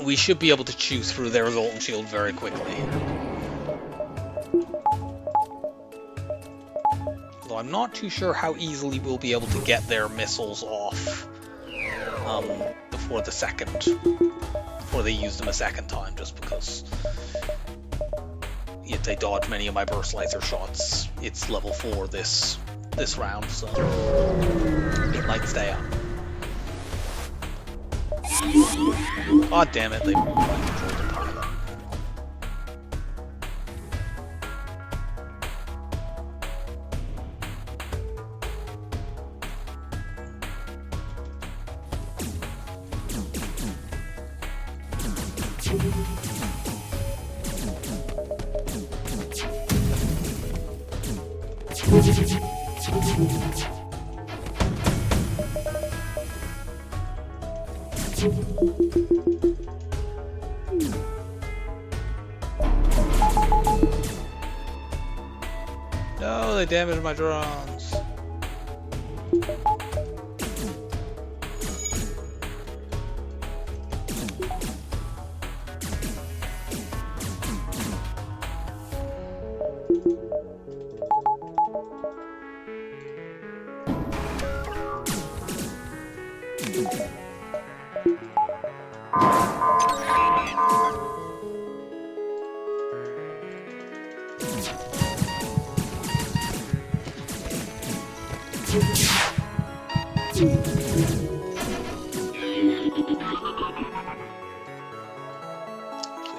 We should be able to chew through their Zoltan shield very quickly. Though I'm not too sure how easily we'll be able to get their missiles off before they use them a second time, just because if they dodge many of my burst laser shots, it's level 4 this round, so it might stay up. God damn it, they controlled the pilot. No, they damaged my drones.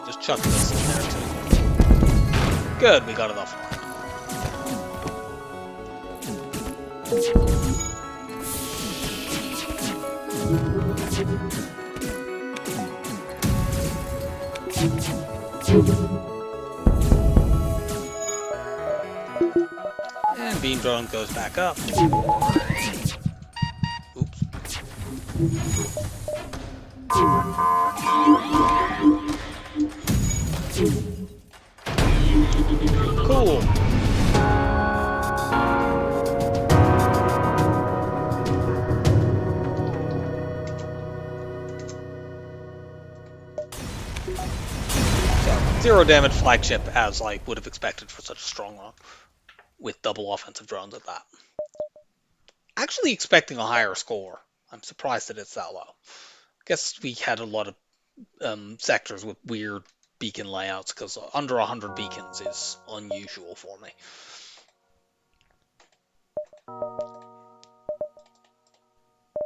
Just chuck this in there too. Good, we got it off. And beam drone goes back up. Oops. Cool. So, 0 damage flagship as I would have expected for such a strong run, with double offensive drones at that. Actually expecting a higher score. I'm surprised that it's that low. Guess we had a lot of sectors with weird beacon layouts, because under 100 beacons is unusual for me.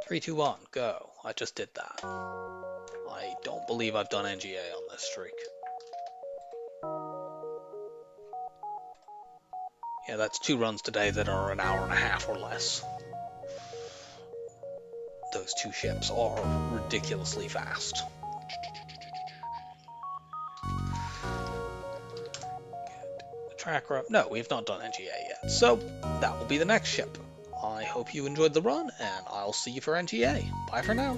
Three, two, one, go. I just did that. I don't believe I've done NGA on this streak. Yeah, that's 2 runs today that are an hour and a half or less. Those 2 ships are ridiculously fast. Tracker up. No, we have not done NGA yet, so that will be the next ship. I hope you enjoyed the run, and I'll see you for NGA. Bye for now.